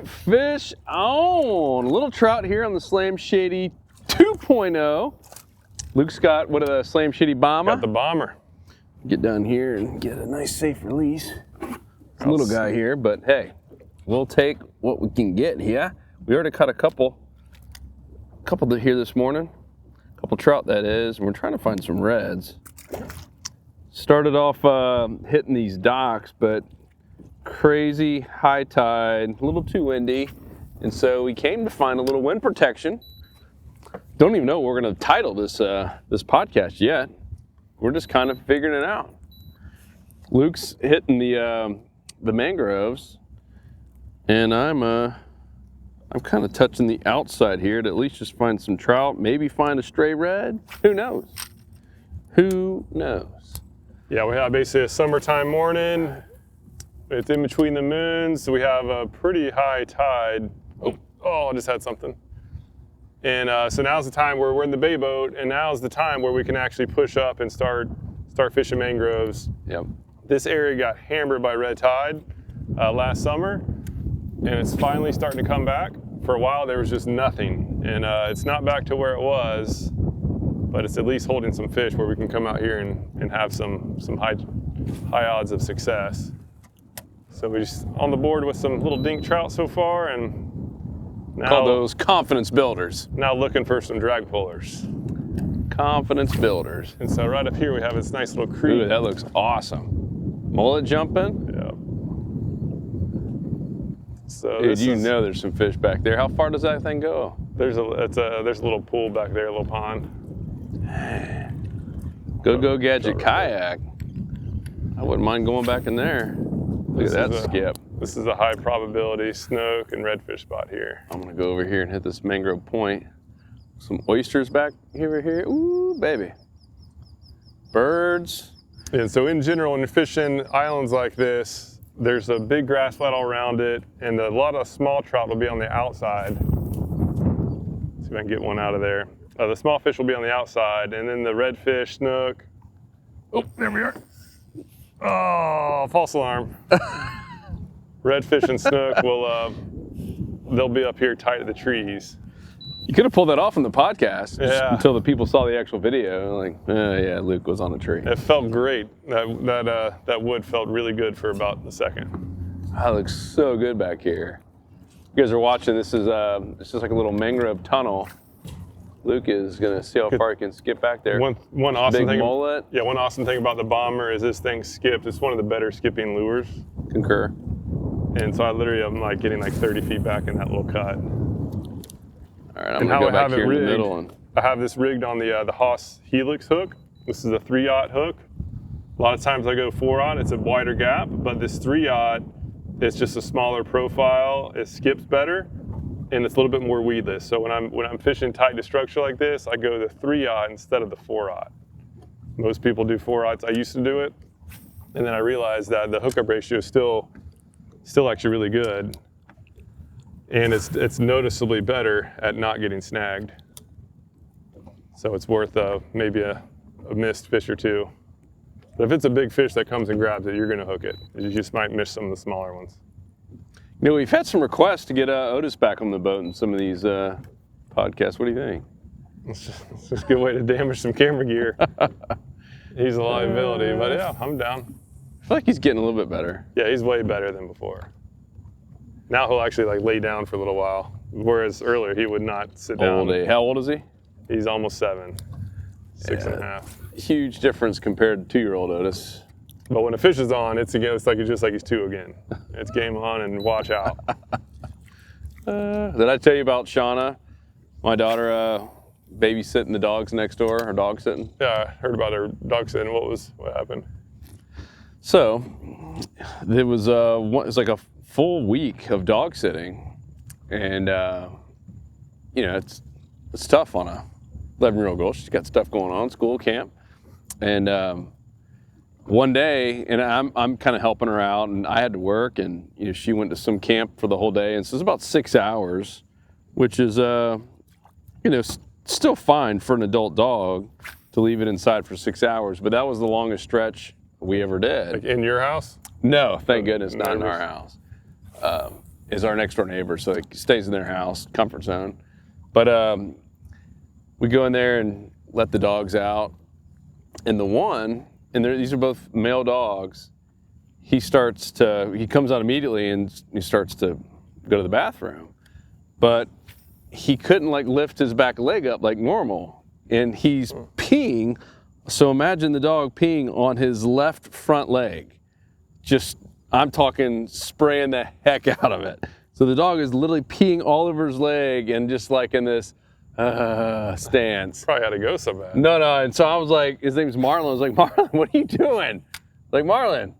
right, fish on. A little trout here on the Slam Shady 2.0. Luke's got what a Slam Shady bomber. Got the bomber. Get down here and get a nice safe release. It's a little guy here, but hey, we'll take what we can get here. We already caught a couple here this morning. A couple trout, that is, and we're trying to find some reds. Started off hitting these docks, but crazy high tide, a little too windy, and so we came to find a little wind protection. Don't even know what we're going to title this this podcast yet. We're just kind of figuring it out. Luke's hitting the mangroves, and I'm kind of touching the outside here to at least just find some trout, maybe find a stray red. Who knows? Who knows? Yeah, we have basically a summertime morning. It's in between the moons. So we have a pretty high tide. Oh, I just had something. And so now's the time where we're in the bay boat, and now's the time where we can actually push up and start fishing mangroves. Yep. This area got hammered by red tide last summer, and it's finally starting to come back. For a while, there was just nothing, and it's not back to where it was, but it's at least holding some fish where we can come out here and have some high odds of success. So we're just on the board with some little dink trout so far, and now, call those confidence builders. Now looking for some drag pullers. Confidence builders. And so right up here we have this nice little creek. Ooh, that looks awesome. Mullet jumping? Yeah. So dude, you know there's some fish back there. How far does that thing go? There's a little pool back there, a little pond. Go Gadget kayak. I wouldn't mind going back in there. Look at that skip. This is a high probability snook and redfish spot here. I'm gonna go over here and hit this mangrove point. Some oysters back over here. Ooh, baby. Birds. And so in general, when you're fishing islands like this, there's a big grass flat all around it, and a lot of small trout will be on the outside. See if I can get one out of there. The small fish will be on the outside, and then the redfish, snook. Oh, there we are. Oh, false alarm. Redfish and snook they'll be up here tight to the trees. You could have pulled that off in the podcast until the people saw the actual video. Like, yeah, Luke was on a tree. It felt great. That wood felt really good for about a second. That looks so good back here. You guys are watching. This is it's just like a little mangrove tunnel. Luke is gonna see how far he can skip back there. One awesome big thing. Mullet. Yeah, one awesome thing about the bomber is this thing skipped. It's one of the better skipping lures. Concur. And so I literally am like getting like 30 feet back in that little cut. All right, I'm gonna go back here in the middle. I have this rigged on the Haas Helix hook. This is a 3/0 hook. A lot of times I go 4/0. It's a wider gap, but this 3/0, it's just a smaller profile. It skips better, and it's a little bit more weedless. So when I'm fishing tight to structure like this, I go the 3/0 instead of the 4/0. Most people do 4/0s. I used to do it, and then I realized that the hookup ratio is still actually really good, and it's noticeably better at not getting snagged. So it's worth maybe a missed fish or two. But if it's a big fish that comes and grabs it, you're going to hook it. You just might miss some of the smaller ones. You know, we've had some requests to get Otis back on the boat in some of these podcasts. What do you think? It's just a good way to damage some camera gear. He's a liability, but yeah, I'm down. I feel like he's getting a little bit better. Yeah, he's way better than before. Now he'll actually like lay down for a little while, whereas earlier he would not sit down. How old is he? He's almost 7, 6.5. Huge difference compared to 2-year-old Otis. But when the fish is on, it's just like he's 2 again. It's game on and watch out. Did I tell you about Shauna, my daughter, babysitting the dogs next door, or dog sitting? Yeah, I heard about her dog sitting. What happened? So, it was like a full week of dog sitting, and you know, it's tough on a 11-year-old girl. She's got stuff going on, school, camp, and one day, and I'm kind of helping her out, and I had to work, and you know, she went to some camp for the whole day, and so it's about 6 hours, which is you know, still fine for an adult dog to leave it inside for 6 hours, but that was the longest stretch we ever did. Like in your house? No, thank goodness, not in our house. is our next door neighbor, so he stays in their house, comfort zone. But we go in there and let the dogs out, and these are both male dogs. He comes out immediately and he starts to go to the bathroom, but he couldn't like lift his back leg up like normal, and he's peeing. So imagine the dog peeing on his left front leg. I'm talking spraying the heck out of it. So the dog is literally peeing all over his leg and just like in this stance. Probably had to go so bad. No. And so I was like, his name's Marlon. I was like, Marlon, what are you doing? Like, Marlon.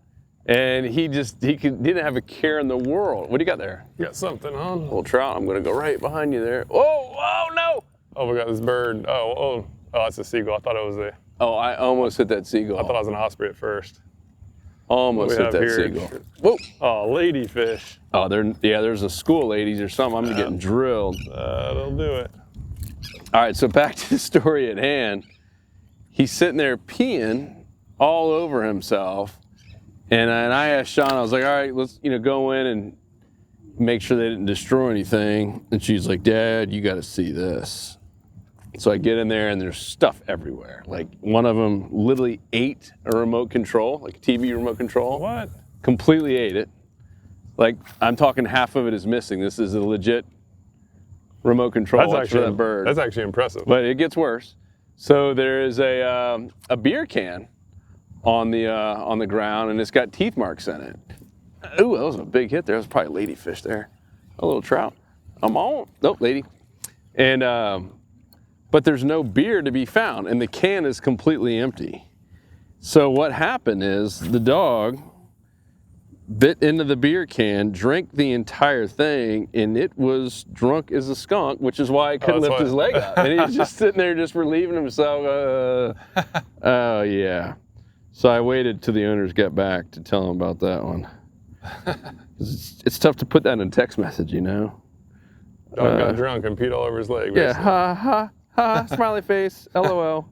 And he didn't have a care in the world. What do you got there? You got something on? Little trout. I'm going to go right behind you there. Oh, no. Oh, we got this bird. Oh, that's a seagull. I thought it was a... Oh, I almost hit that seagull. I thought it was an osprey at first. Almost hit that seagull. Whoa. Oh, ladyfish. Oh, there's a school of ladies or something. I'm getting drilled. That'll do it. All right, so back to the story at hand. He's sitting there peeing all over himself. And I asked Sean, I was like, all right, let's go in and make sure they didn't destroy anything. And she's like, Dad, you got to see this. So I get in there and there's stuff everywhere. Like one of them literally ate a remote control, like a TV remote control. What? Completely ate it. Like I'm talking half of it is missing. This is a legit remote control for that bird. That's actually impressive. But it gets worse. So there is a beer can on the ground, and it's got teeth marks in it. Ooh, that was a big hit there. That was probably ladyfish there. A little trout. I'm on. Nope, lady. And but there's no beer to be found, and the can is completely empty. So what happened is the dog bit into the beer can, drank the entire thing, and it was drunk as a skunk, which is why I couldn't lift his leg up. And he was just sitting there just relieving himself. Oh, yeah. So I waited till the owners got back to tell them about that one. It's tough to put that in a text message, Dog got drunk and peed all over his leg. Basically. Yeah, ha, ha, ha, smiley face, LOL.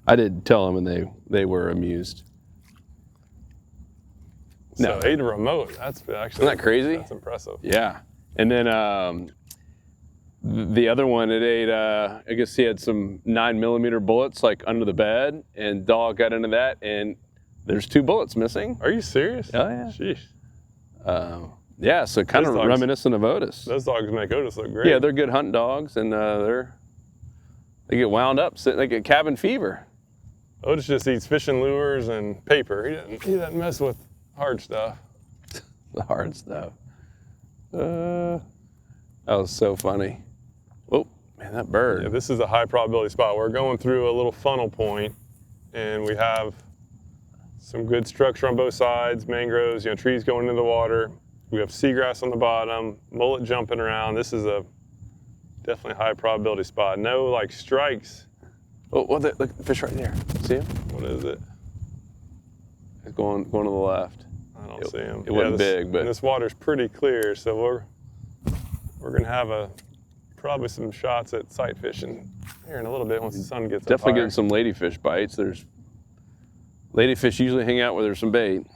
I did tell them, and they were amused. So ate a remote. That's actually... Isn't that crazy? That's impressive. Yeah. And then the other one, it ate, I guess he had some 9mm bullets like under the bed, and dog got into that, and there's 2 bullets missing. Are you serious? Oh, yeah. Sheesh. Yeah, so kind of reminiscent of Otis. Those dogs make Otis look great. Yeah, they're good hunting dogs, and they get wound up, they get cabin fever. Otis just eats fishing lures and paper. He doesn't mess with hard stuff. The hard stuff. That was so funny. Oh, man, that bird. Yeah, this is a high probability spot. We're going through a little funnel point, and we have some good structure on both sides, mangroves, trees going into the water. We have seagrass on the bottom, mullet jumping around. This is a definitely high probability spot. No like strikes. Oh, look, the fish right there. See him? What is it? It's going to the left. I don't see him. It wasn't big, but this water's pretty clear, so we're gonna have probably some shots at sight fishing here in a little bit once the sun gets up definitely higher. getting some ladyfish bites. There's ladyfish usually hang out where there's some bait.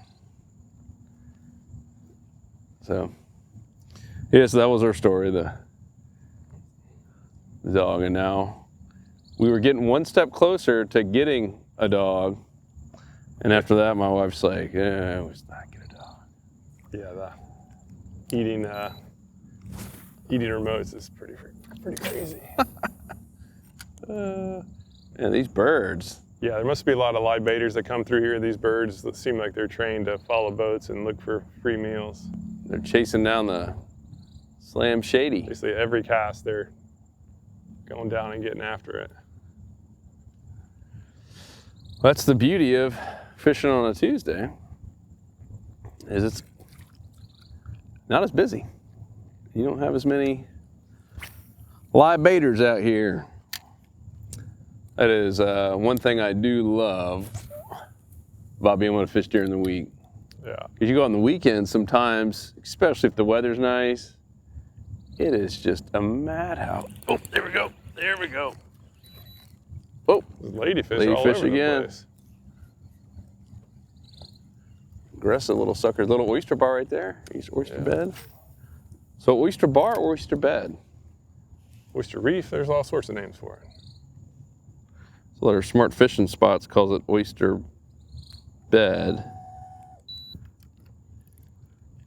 So yeah, so that was our story, the dog, and now we were getting one step closer to getting a dog, and after that my wife's like, yeah, let's not get a dog. Yeah, the eating remotes is pretty crazy. And these birds. Yeah, there must be a lot of live baiters that come through here. These birds that seem like they're trained to follow boats and look for free meals. They're chasing down the Slam Shady. Basically every cast they're going down and getting after it. That's the beauty of fishing on a Tuesday, is it's not as busy. You don't have as many live baiters out here. That is one thing I do love about being able to fish during the week. Yeah. Because you go on the weekends sometimes, especially if the weather's nice, it is just a madhouse. Oh, there we go. There we go. Oh, ladyfish all over again. the place. Aggressive little suckers. Little oyster bar right there. Oyster bed. So oyster bar or oyster bed? Oyster reef, there's all sorts of names for it. So our Smart Fishing Spots calls it oyster bed.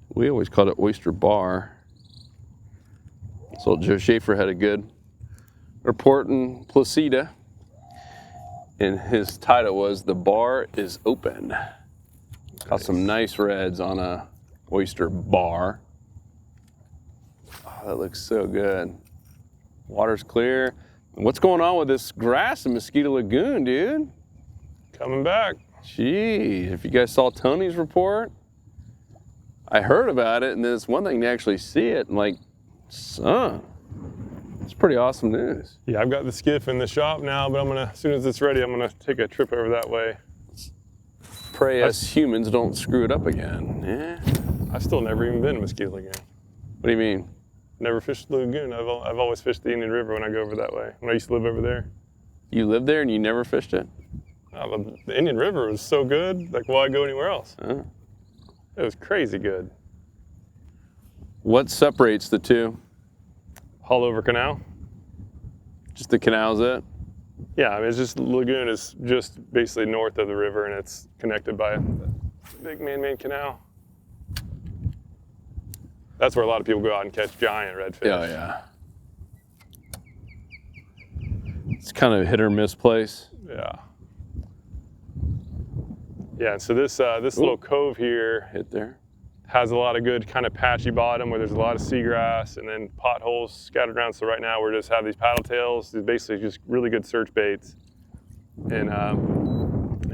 We always called it oyster bar. So Joe Schaefer had a good report in Placida, and his title was "The Bar is Open." Got some nice reds on a oyster bar. Oh, that looks so good. Water's clear. What's going on with this grass in Mosquito Lagoon, dude? Coming back. Gee, if you guys saw Tony's report, I heard about it, and then it's one thing to actually see it, and like, son, it's pretty awesome news. Yeah, I've got the skiff in the shop now, but as soon as it's ready, I'm gonna take a trip over that way. Pray us humans don't screw it up again. Yeah. I've still never even been to Mosquito Lagoon. What do you mean? Never fished the lagoon. I've always fished the Indian River when I go over that way. When I used to live over there. You lived there and you never fished it? The Indian River was so good. Like, why go anywhere else? Oh. It was crazy good. What separates the two? Haulover Canal. Just the canal's it? Yeah, I mean, it's just, Lagoon is just basically north of the river, and it's connected by a big man-made canal. That's where a lot of people go out and catch giant redfish. Yeah, yeah. It's kind of a hit or miss place. Yeah. Yeah, and so this little cove here Hit there. has a lot of good kind of patchy bottom where there's a lot of seagrass and then potholes scattered around. So right now we're just have these paddle tails. These basically just really good search baits. And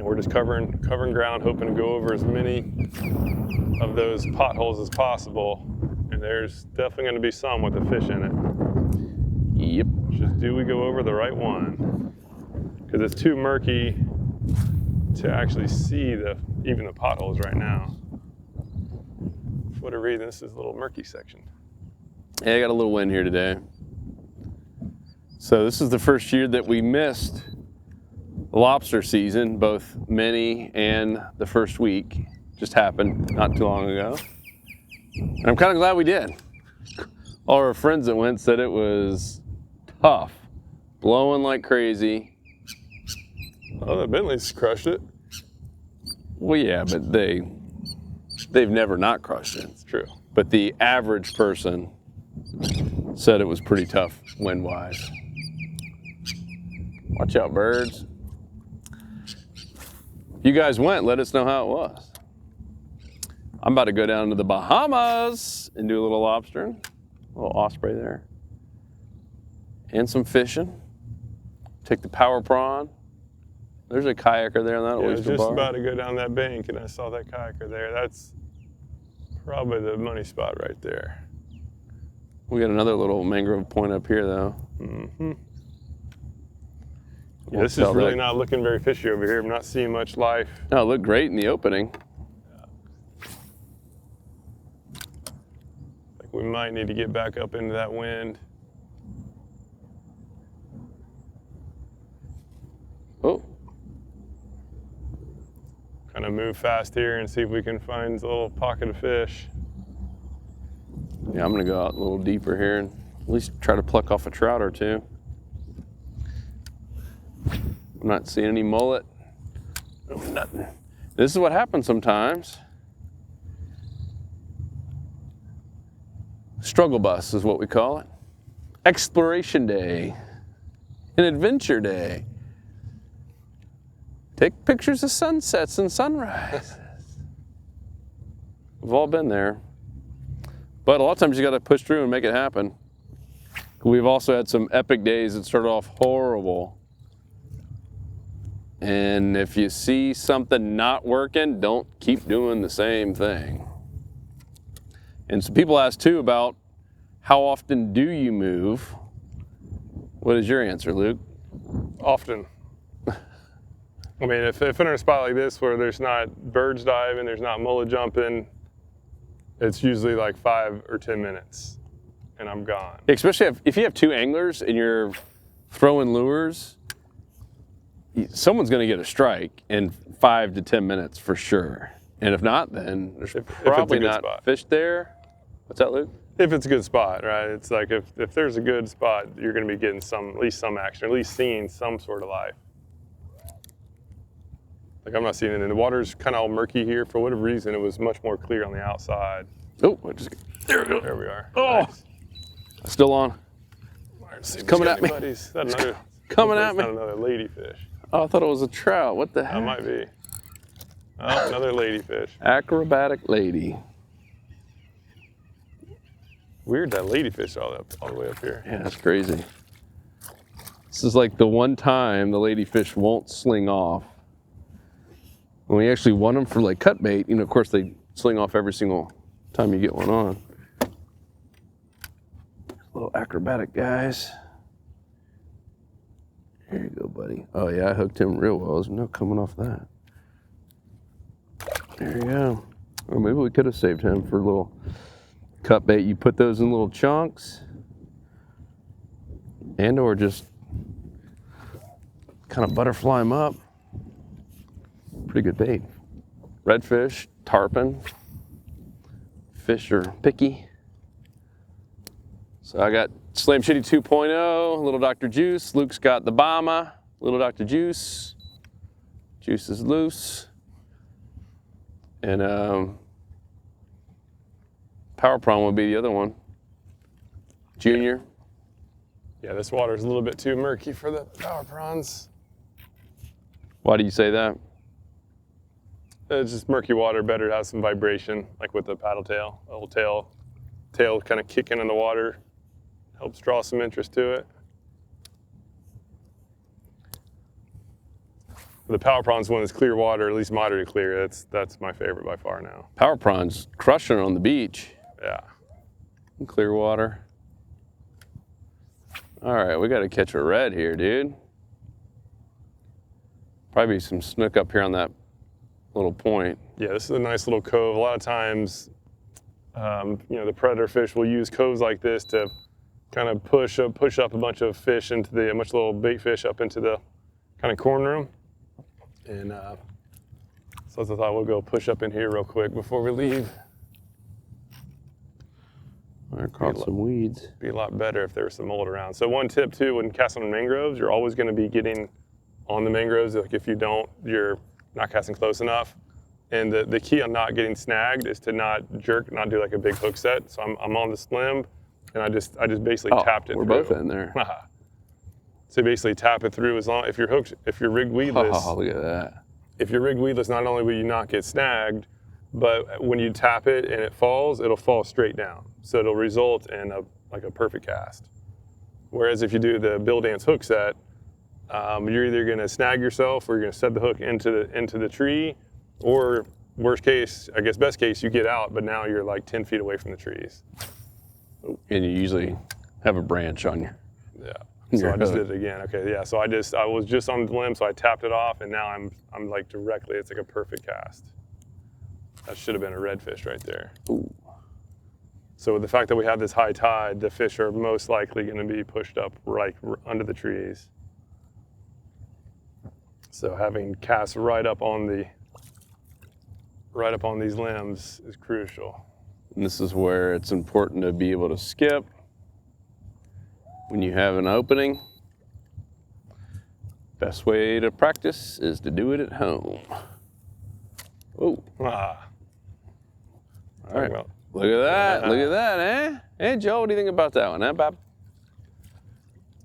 we're just covering ground, hoping to go over as many of those potholes as possible. And there's definitely going to be some with the fish in it. Yep. Just do we go over the right one? Because it's too murky to actually see even the potholes right now. For whatever reason, this is a little murky section. Yeah, I got a little wind here today. So this is the first year that we missed the lobster season, both mini and the first week. Just happened not too long ago. And I'm kind of glad we did. All our friends that went said it was tough, blowing like crazy. Oh, the Bentley's crushed it. Well, yeah, but they've never not crushed it. It's true. But the average person said it was pretty tough wind-wise. Watch out, birds. You guys went, let us know how it was. I'm about to go down to the Bahamas and do a little lobstering, a little osprey there, and some fishing. Take the power prawn. There's a kayaker there on that I was oyster just bar. about to go down that bank and I saw that kayaker there. That's probably the money spot right there. We got another little mangrove point up here, though. Mm-hmm. Yeah, this is really not looking very fishy over here. I'm not seeing much life. No, it looked great in the opening. Like we might need to get back up into that wind. Oh, Kind of move fast here and see if we can find a little pocket of fish. yeah, I'm gonna go out a little deeper here and at least try to pluck off a trout or two. I'm not seeing any mullet. Oh, nothing. This is what happens sometimes. Struggle bus is what we call it. Exploration day. An adventure day. Take pictures of sunsets and sunrises. We've all been there. But a lot of times you got to push through and make it happen. We've also had some epic days that started off horrible. And if you see something not working, don't keep doing the same thing. And some people ask too about how often do you move? What is your answer, Luke? Often. I mean, if in a spot like this where there's not birds diving, there's not mullet jumping, it's usually like 5 or 10 minutes and I'm gone. Especially if you have two anglers and you're throwing lures, someone's going to get a strike in 5 to 10 minutes for sure. And if not, then there's If it's a probably good not spot. fish there. What's that, Luke? If it's a good spot, right? It's like if there's a good spot, you're going to be getting at least some action, at least seeing some sort of life. Like I'm not seeing it, and the water's kind of all murky here. For whatever reason, it was much more clear on the outside. Oh, there we go. There we are. Oh, Nice. still on. It's coming at me. Buddies. That another, Coming at me. Not another ladyfish. Oh, I thought it was a trout. What the heck? That might be. Oh, another ladyfish. Acrobatic lady. Weird that ladyfish all the way up here. Yeah, that's crazy. This is like the one time the ladyfish won't sling off. When we actually want them for like cut bait, you know, of course they sling off every single time you get one on. Little acrobatic guys. Here you go, buddy. Oh yeah, I hooked him real well. There's no coming off that. There you go. Or maybe we could have saved him for a little cut bait. You put those in little chunks, and or just kind of butterfly them up. Pretty good bait. Redfish, tarpon. Fish are picky. So I got Slam Shitty 2.0, Little Dr. Juice. Luke's got the Bama, Little Dr. Juice. Juice is loose. And Power Prawn would be the other one. Junior. Yeah, this water is a little bit too murky for the power prawns. Why do you say that? It's just murky water, better to have some vibration, like with the paddle tail. A little tail kind of kicking in the water helps draw some interest to it. The power prawns one is clear water, at least moderately clear. That's my favorite by far now. Power Prawn's crushing it on the beach. Yeah. In clear water. All right, we got to catch a red here, dude. Probably some snook up here on that little point. Yeah, this is a nice little cove. A lot of times, the predator fish will use coves like this to kind of push up a bunch of fish into a bunch of little bait fish up into the kind of corner them. And so I thought we'll go push up in here real quick before we leave. I caught some weeds. Be a lot better if there was some mold around. So one tip too, when casting on mangroves, you're always going to be getting on the mangroves. Like if you don't, you're not casting close enough. And the key on not getting snagged is to not jerk, not do like a big hook set. So I'm on this limb, and I just basically tapped it we're through. both in there. So basically tap it through. As long if you're rigged weedless. Oh, look at that. If you're rigged weedless, not only will you not get snagged, but when you tap it and it falls, it'll fall straight down. So it'll result in a perfect cast. Whereas if you do the Bill Dance hook set, you're either going to snag yourself or you're going to set the hook into the tree, or worst case, I guess best case, you get out, but now you're like 10 feet away from the trees. And you usually have a branch on you. Yeah. So I just did it again. Okay, yeah. So I was just on the limb, so I tapped it off, and now I'm like directly. It's like a perfect cast. That should have been a redfish right there. Ooh. So with the fact that we have this high tide, the fish are most likely going to be pushed up right under the trees. So having cast right up on these limbs is crucial. And this is where it's important to be able to skip when you have an opening. Best way to practice is to do it at home. Oh. Ah. All right. Well, Look at that. Look at that, eh? Hey, Joe, what do you think about that one, eh, Bob?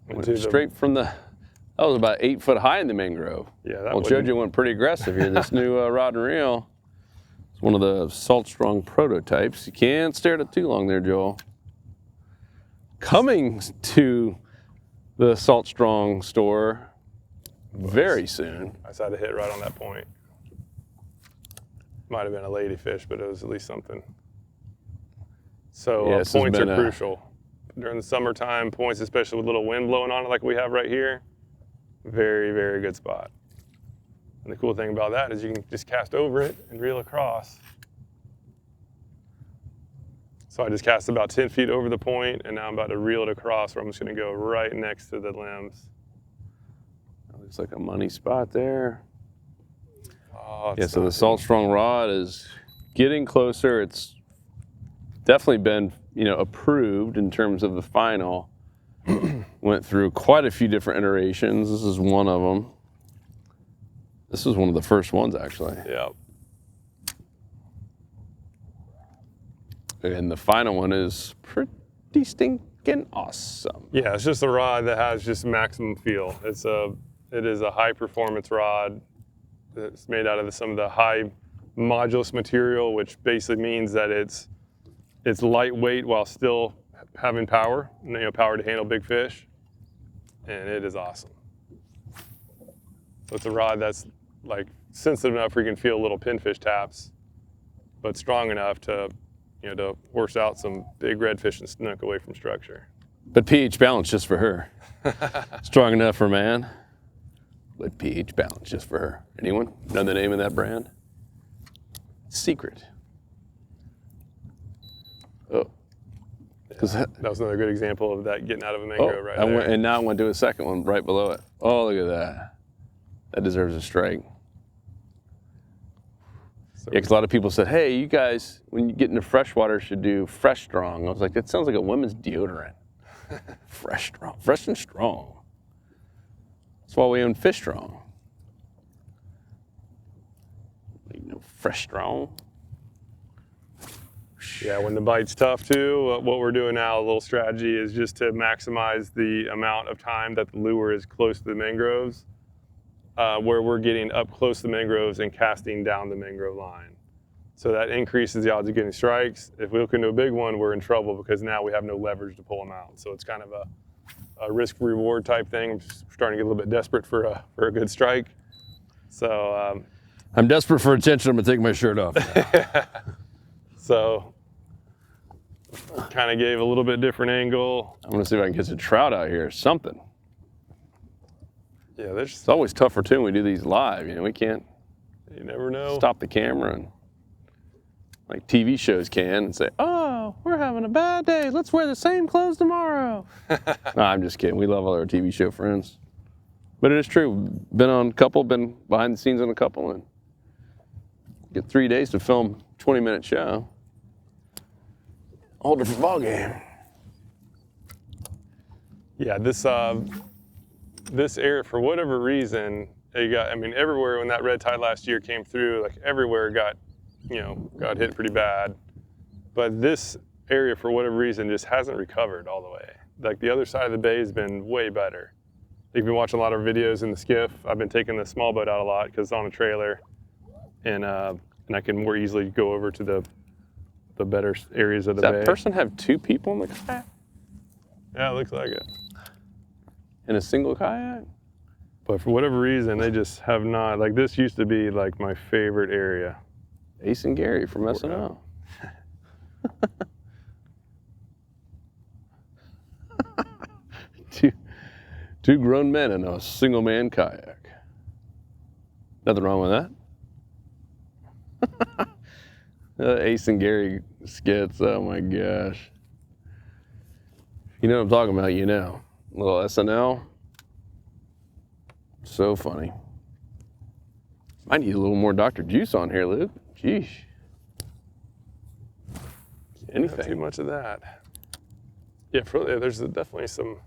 Went straight from that was about 8 foot high in the mangrove. Yeah, that Well, Jojo went pretty aggressive here. This new rod and reel. It's one of the Salt Strong prototypes. You can't stare at it too long there, Joel. Coming to the Salt Strong store very soon. I just had to hit right on that point. Might have been a ladyfish, but it was at least something. So points are crucial. During the summertime, points, especially with a little wind blowing on it like we have right here, very, very good spot. And the cool thing about that is you can just cast over it and reel across. So I just cast about 10 feet over the point, and now I'm about to reel it across where I'm just going to go right next to the limbs. Looks like a money spot there. Oh, Yeah, it's so the not- Salt Strong rod is getting closer. It's definitely been, approved in terms of the final. Went through quite a few different iterations. This is one of them. This was one of the first ones, actually. Yeah. And the final one is pretty stinking awesome. Yeah, it's just a rod that has just maximum feel. It is a high performance rod. It's made out of some of the high modulus material, which basically means that it's lightweight while still having power, power to handle big fish, and it is awesome. So it's a rod that's like sensitive enough where you can feel little pinfish taps, but strong enough to, to horse out some big redfish and snook away from structure. But pH balance just for her. Strong enough for man, but pH balance just for her. Anyone know the name of that brand? Secret. Oh. Yeah, that was another good example of that getting out of a mangrove right there. And now I want to do a second one right below it. Oh, look at that. That deserves a strike. So, Yeah, because a lot of people said, hey, you guys, when you get into freshwater, should do Fresh Strong. I was like, that sounds like a women's deodorant. Fresh Strong. Fresh and strong. That's why we own Fish Strong. Fresh Strong. yeah, when the bite's tough too, what we're doing now, a little strategy is just to maximize the amount of time that the lure is close to the mangroves, where we're getting up close to the mangroves and casting down the mangrove line. So that increases the odds of getting strikes. If we look into a big one, we're in trouble because now we have no leverage to pull them out. So it's kind of a risk-reward type thing. I'm starting to get a little bit desperate for a good strike. So I'm desperate for attention. I'm going to take my shirt off. so kind of gave a little bit different angle. I'm going to see if I can get some trout out here. Something. Yeah, It's always tougher too when we do these live. We can't you never know. stop the camera and like TV shows can and say, oh, we're having a bad day. Let's wear the same clothes tomorrow. No, I'm just kidding. We love all our TV show friends. But it is true. Been on a couple, been behind the scenes on a couple, and get 3 days to film a 20-minute show. Whole different ballgame. Yeah, this area, for whatever reason, everywhere when that red tide last year came through, like everywhere got hit pretty bad. But this area, for whatever reason, just hasn't recovered all the way. Like the other side of the bay has been way better. You've been watching a lot of videos in the skiff. I've been taking the small boat out a lot because it's on a trailer, and I can more easily go over to the better areas of the bay. Does that person have two people in the kayak? Yeah, it looks like it. In a single kayak? But for whatever reason, they just have not. Like this used to be like my favorite area. Ace and Gary from SNL. Two grown men in a single man kayak. Nothing wrong with that. Ace and Gary skits, oh my gosh. You know what I'm talking about, A little SNL. So funny. I need a little more Dr. Juice on here, Luke. Jeez. Anything. Not too much of that. Yeah, there's definitely some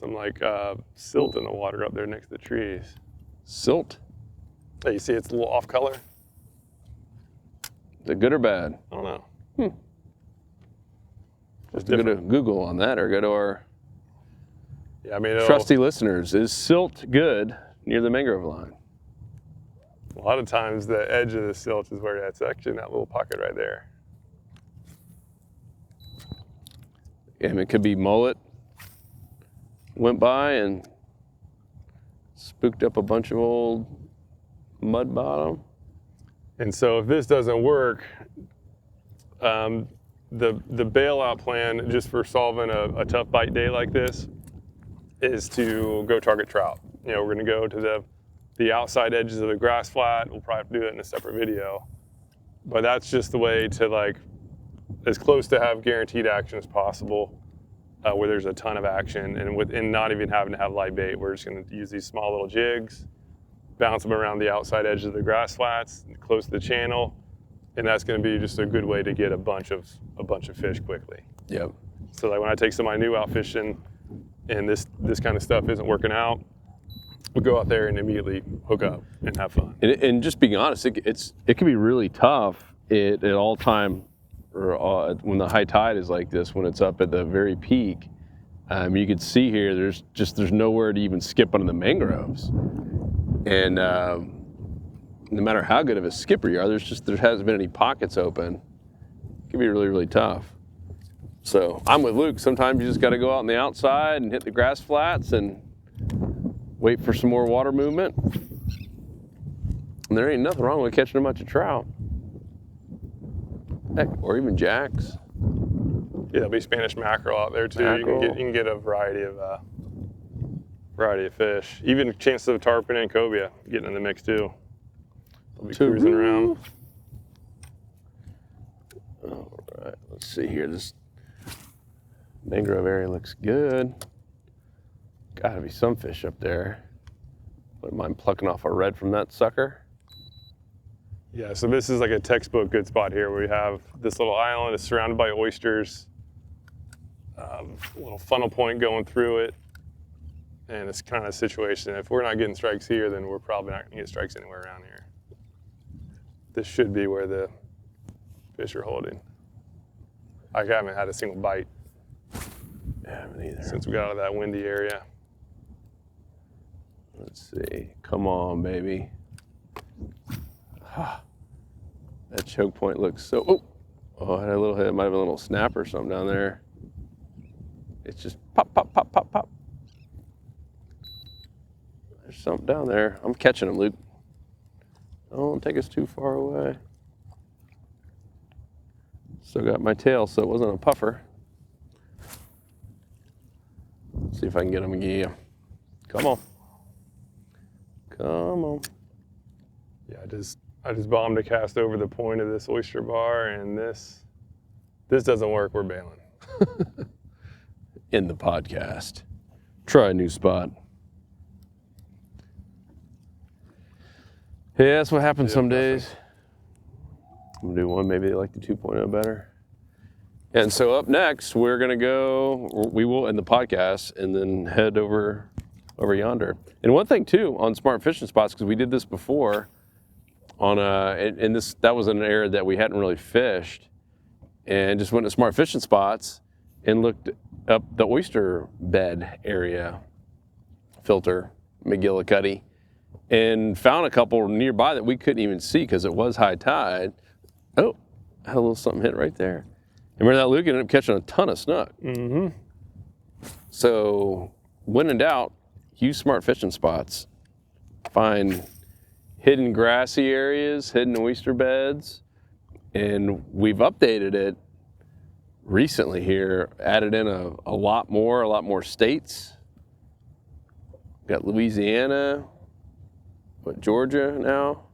like silt in the water up there next to the trees. Silt? Hey, you see it's a little off color? Is it good or bad? I don't know. Just go to Google on that, or go to our Yeah, trusty listeners. Is silt good near the mangrove line? a lot of times the edge of the silt is where that's actually in that little pocket right there. Yeah, it could be mullet went by and spooked up a bunch of old mud bottom. And so if this doesn't work, the bailout plan just for solving a tough bite day like this is to go target trout. We're going to go to the outside edges of the grass flat. We'll probably have to do that in a separate video. But that's just the way to, like, as close to have guaranteed action as possible, where there's a ton of action, and not even having to have light bait. We're just going to use these small little jigs, bounce them around the outside edge of the grass flats, close to the channel, and that's going to be just a good way to get a bunch of fish quickly. Yep. So like when I take somebody new out fishing, and this kind of stuff isn't working out, we'll go out there and immediately hook up and have fun. And just being honest, it can be really tough at all time, or when the high tide is like this, when it's up at the very peak. You can see here, there's nowhere to even skip under the mangroves, and no matter how good of a skipper you are, there hasn't been any pockets open. It can be really, really tough. So I'm with Luke. Sometimes you just got to go out on the outside and hit the grass flats and wait for some more water movement. And there ain't nothing wrong with catching a bunch of trout. Heck, or even jacks. Yeah, there'll be Spanish mackerel out there too. Mackerel. You can get a variety of fish. Even chances of tarpon and cobia getting in the mix too. They'll be cruising around. All right, let's see here. This mangrove area looks good. Gotta be some fish up there. Wouldn't mind plucking off a red from that sucker. Yeah, so this is like a textbook good spot here where we have this little island. It's surrounded by oysters. A little funnel point going through it. And it's kind of a situation. If we're not getting strikes here, then we're probably not going to get strikes anywhere around here. This should be where the fish are holding. I haven't had a single bite. I haven't either. Since we got out of that windy area. Let's see. Come on, baby. That choke point looks so. Oh, I had a little hit. It might have been a little snap or something down there. It's just pop, pop, pop, pop, pop. There's something down there. I'm catching them, Luke. Don't take us too far away. Still got my tail, so it wasn't a puffer. Let's see if I can get him again. Come on. Come on. Yeah, I just bombed a cast over the point of this oyster bar, and this doesn't work. We're bailing. In the podcast. Try a new spot. Yeah, that's what happens some days. I'm gonna do one, maybe they like the 2.0 better. And so up next, we will end the podcast and then head over yonder. And one thing too, on smart fishing spots, because we did this before, that was an area that we hadn't really fished, and just went to smart fishing spots and looked up the oyster bed area, filter, McGillicuddy, and found a couple nearby that we couldn't even see because it was high tide. Oh, had a little something hit right there. And remember that Luke ended up catching a ton of snook. Mm-hmm. So when in doubt, use smart fishing spots. Find hidden grassy areas, hidden oyster beds, and we've updated it recently here, added in a lot more states. Got Louisiana, Georgia now.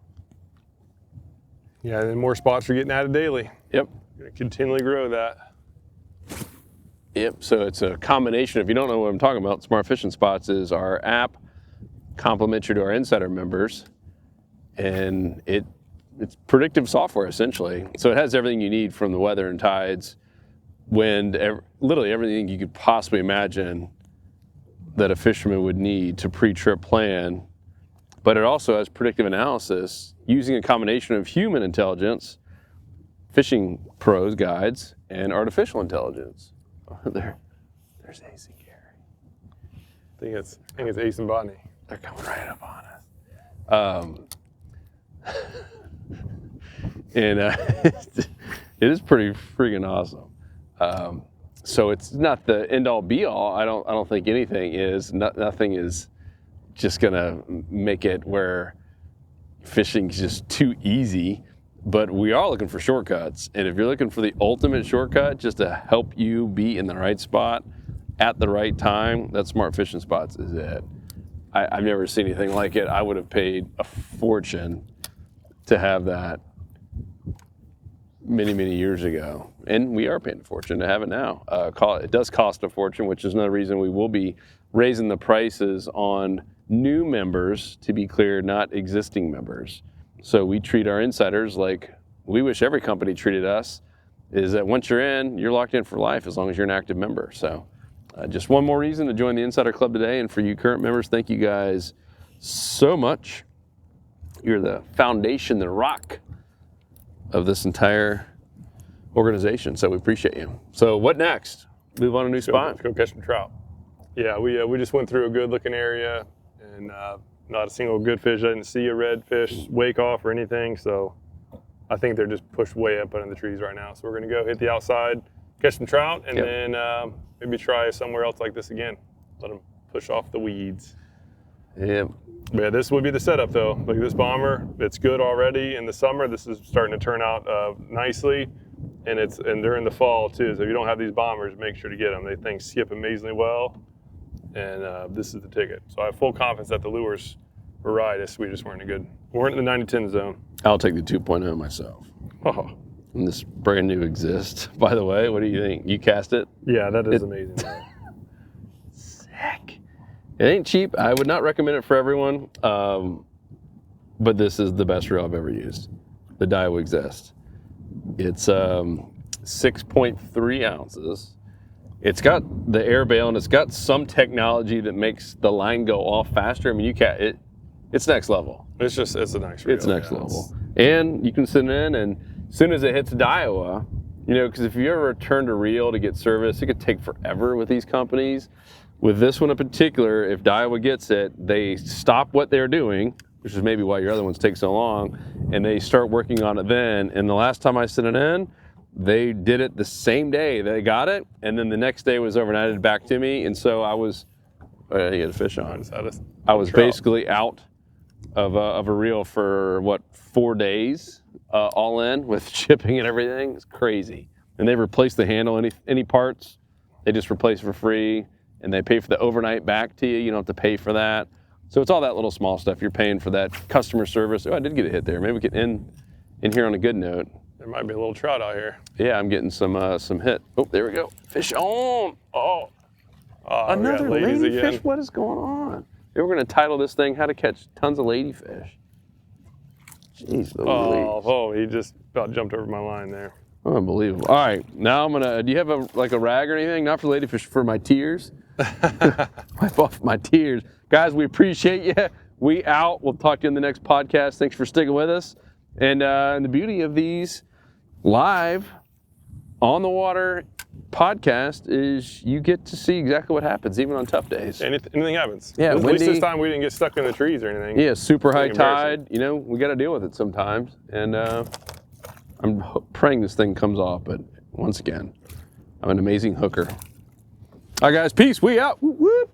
Yeah, and more spots are getting added daily. Yep. Gonna continually grow that. Yep, so it's a combination. If you don't know what I'm talking about, Smart Fishing Spots is our app, complimentary to our Insider members, and it's predictive software essentially. So it has everything you need from the weather and tides, wind, literally everything you could possibly imagine that a fisherman would need to pre-trip plan. But it also has predictive analysis using a combination of human intelligence, fishing pros, guides, and artificial intelligence. There's Ace and Gary. I think it's Ace and Bonnie. They're coming right up on us. And it is pretty freaking awesome. So it's not the end all be all. I don't think anything is. Nothing is just gonna make it where fishing is just too easy. But we are looking for shortcuts. And if you're looking for the ultimate shortcut just to help you be in the right spot at the right time, that Smart Fishing Spots is it. I've never seen anything like it. I would have paid a fortune to have that many, many years ago. And we are paying a fortune to have it now. It does cost a fortune, which is another reason we will be raising the prices on new members, to be clear, not existing members. So we treat our insiders like we wish every company treated us, is that once you're in, you're locked in for life as long as you're an active member. So just one more reason to join the Insider Club today. And for you current members, thank you guys so much. You're the foundation, the rock of this entire organization. So we appreciate you. So what next? Move on a new spot? Let's go catch some trout. Yeah, we just went through a good looking area and not a single good fish. I didn't see a red fish wake off or anything. So I think they're just pushed way up under the trees right now. So we're going to go hit the outside, catch some trout, and then maybe try somewhere else like this again. Let them push off the weeds. Yeah. Yeah, this would be the setup though. Like this bomber, it's good already in the summer. This is starting to turn out nicely, and they're in the fall too. So if you don't have these bombers, make sure to get them. They things skip amazingly well, and this is the ticket. So I have full confidence that the lures were right. We just weren't in the 90-10 zone. I'll take the 2.0 myself. Oh. And this brand new exists, by the way. What do you think? You cast it? Yeah, that is amazing. Sick. It ain't cheap. I would not recommend it for everyone, but this is the best reel I've ever used. The Daiwa Exist. It's 6.3 ounces. It's got the air bail, and it's got some technology that makes the line go off faster. I mean, it's next level. It's a nice reel. It's next level. And you can sit in, and as soon as it hits Daiwa, because if you ever turned a reel to get service, it could take forever with these companies. With this one in particular, if Daiwa gets it, they stop what they're doing, which is maybe why your other ones take so long, and they start working on it then. And the last time I sent it in, they did it the same day they got it, and then the next day was overnighted back to me. And so I was, you had a fish on. I was basically out of a reel for 4 days, all in with shipping and everything. It's crazy. And they replaced the handle, any parts, they just replace for free. And they pay for the overnight back to you. You don't have to pay for that. So it's all that little small stuff. You're paying for that customer service. Oh, I did get a hit there. Maybe we can end here on a good note. There might be a little trout out here. Yeah, I'm getting some hit. Oh, there we go. Fish on. Oh, another ladyfish. What is going on? We're going to title this thing "How to Catch Tons of Ladyfish." Jeez, he just about jumped over my line there. Unbelievable. All right, now I'm gonna. Do you have a rag or anything? Not for ladyfish, for my tears. Wipe off my tears, guys. We appreciate you. We out. We'll talk to you in the next podcast. Thanks for sticking with us. And the beauty of these live on the water podcast is you get to see exactly what happens, even on tough days. Anything happens. Yeah, at least this time we didn't get stuck in the trees or anything. Yeah, super high tide. We got to deal with it sometimes. And I'm praying this thing comes off. But once again, I'm an amazing hooker. All right, guys. Peace. We out. Whoop, whoop.